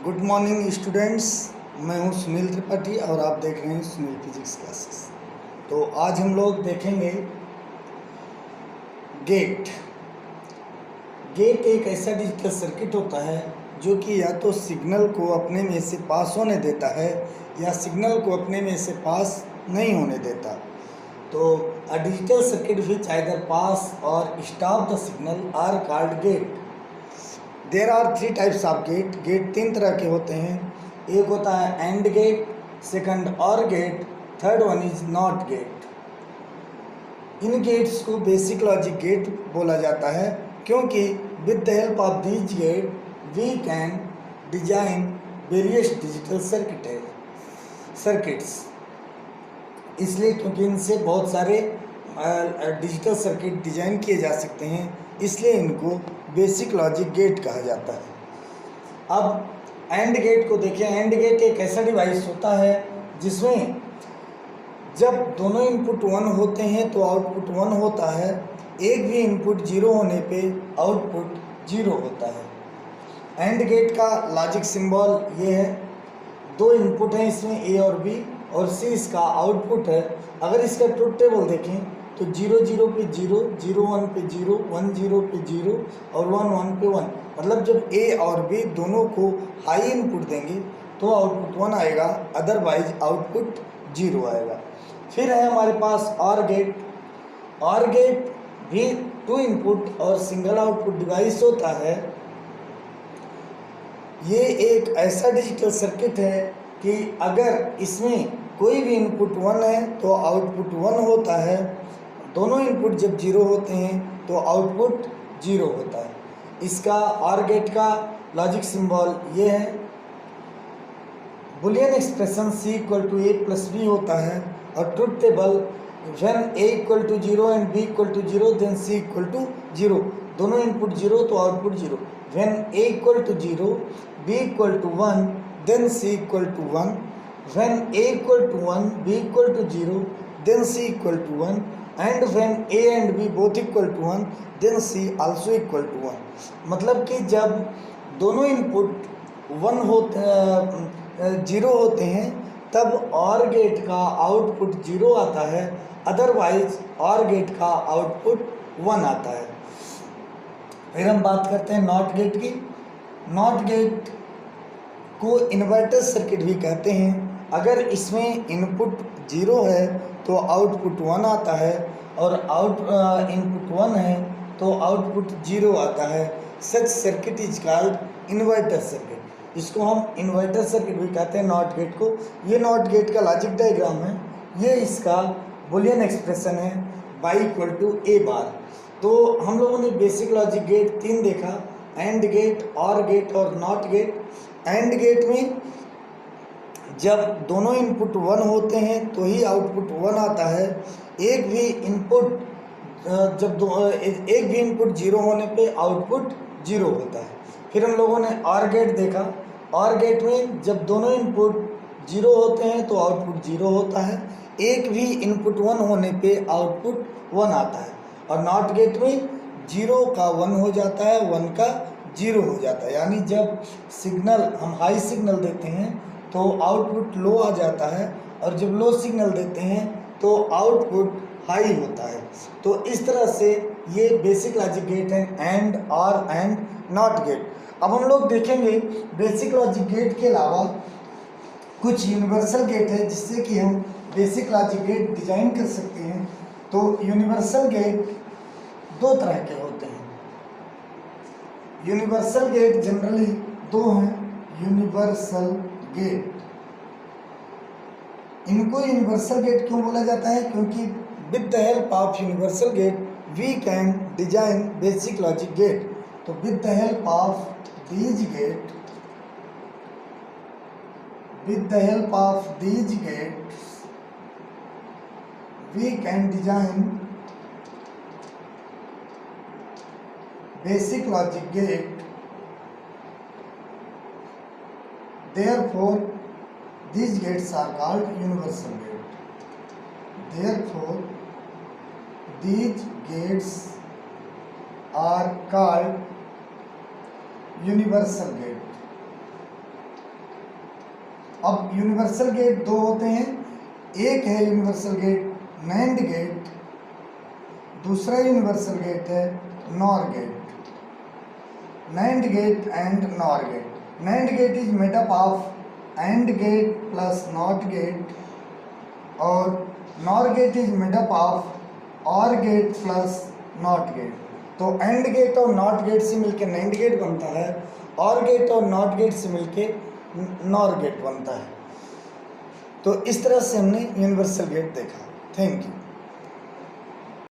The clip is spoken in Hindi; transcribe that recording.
Good morning students. मैं हूं सुनील त्रिपाठी और आप देख रहे हैं सुनील फिजिक्स क्लासेस। तो आज हम लोग देखेंगे गेट। गेट एक ऐसा डिजिटल सर्किट होता है जो कि या तो सिग्नल को अपने में से पास होने देता है या सिग्नल को अपने में से पास नहीं होने देता। तो a digital circuit which either pass or stop the signal are called gate. There are three types of gate. Gate तीन तरह के होते हैं। एक होता है and gate, second or gate, third one is not gate. इन गेट्स को बेसिक लॉजिक गेट बोला जाता है क्योंकि with the help of these gate we can design various digital circuits. इसलिए क्योंकि इनसे बहुत सारे डिजिटल सर्किट डिजाइन किए जा सकते हैं, इसलिए इनको बेसिक लॉजिक गेट कहा जाता है। अब एंड गेट को देखिए। एंड गेट एक ऐसा डिवाइस होता है जिसमें जब दोनों इनपुट 1 होते हैं तो आउटपुट 1 होता है, एक भी इनपुट 0 होने पे आउटपुट 0 होता है। एंड गेट का लॉजिक सिंबल ये है। दो इनपुट हैं इसमें, ए और बी, और सी इसका आउटपुट है। अगर इसका ट्रुथ टेबल देखें तो 0 0 पे 0, 0 1 पे 0, 1 0 पे 0 और 1 1 पे 1। मतलब जब ए और बी दोनों को हाई इनपुट देंगे तो आउटपुट 1 आएगा, अदरवाइज आउटपुट 0 आएगा। फिर है हमारे पास और गेट। और गेट भी 2 इनपुट और सिंगल आउटपुट डिवाइस होता है। ये एक ऐसा डिजिटल सर्किट है कि अगर इसमें कोई भी इनपुट 1 है तो आउटपुट 1 होता है, दोनों इनपुट जब 0 होते हैं तो आउटपुट 0 होता है। इसका और गेट का लॉजिक सिंबल ये है। Boolean expression C = A + B होता है और truth table when A = 0 and B = 0 then C = 0। दोनों इनपुट 0 तो output 0। When A = 0, B = 1 then C = 1। When A = 1, B = 0 then C = 1। And when A and B both = 1 then C also = 1। मतलब कि जब दोनों इनपुट 0 होते हैं तब और गेट का आउटपुट 0 आता है, अदरवाइज और गेट का आउटपुट 1 आता है। फिर हम बात करते हैं नॉट गेट की। नॉट गेट को इन्वर्टर सर्किट भी कहते हैं। अगर इसमें इनपुट 0 है तो आउटपुट 1 आता है और इनपुट 1 है तो आउटपुट 0 आता है। Such circuit is called inverter circuit. इसको हम इन्वर्टर सर्किट भी कहते हैं नॉट गेट को। ये नॉट गेट का लॉजिक डायग्राम है। ये इसका बुलियन एक्सप्रेशन है y = a बार। तो हम लोगों ने बेसिक लॉजिक गेट 3 देखा, एंड गेट, और गेट और नॉट गेट। एंड गेट में जब दोनों इनपुट 1 होते हैं तो ही आउटपुट 1 आता है। एक भी इनपुट 0 होने पे आउटपुट 0 होता है। फिर हम लोगों ने और गेट देखा। और गेट में जब दोनों इनपुट 0 होते हैं तो आउटपुट 0 होता है, एक भी इनपुट 1 होने पे आउटपुट 1 आता है। और नॉट गेट में 0 का 1 हो जाता है, 1 का 0 हो जाता है। यानी जब सिग्नल हम हाई सिग्नल देते हैं तो आउटपुट लो आ जाता है, और जब लो सिग्नल देते हैं तो आउटपुट हाई होता है। तो इस तरह से ये बेसिक लॉजिक गेट है, एंड, और, एंड, नॉट गेट। अब हम लोग देखेंगे बेसिक लॉजिक गेट के अलावा कुछ यूनिवर्सल गेट है जिससे कि हम बेसिक लॉजिक गेट डिजाइन कर सकते हैं। तो यूनिवर्सल गेट 2 तरह के होते हैं। यूनिवर्सल गेट जनरली 2 हैं। यूनिवर्सल गेट, इनको यूनिवर्सल गेट क्यों बोला जाता है? क्योंकि with the help of universal gate we can design basic logic gate. तो with the help of these gates we can design basic logic gate. Therefore these gates are called universal gate. Therefore these gates are called universal gate. अब यूनिवर्सल गेट दो होते हैं, एक है यूनिवर्सल गेट नैंड गेट, दूसरा यूनिवर्सल गेट है nor gate. Nand gate and nor gate. Nand gate is made up of and gate plus not gate, और nor gate is made up of or gate plus not gate. तो एंड गेट और नॉट गेट से मिलकर नैंड गेट बनता है, और गेट और नॉट गेट से मिलकर नॉर गेट बनता है। तो इस तरह से हमने यूनिवर्सल गेट देखा। Thank you.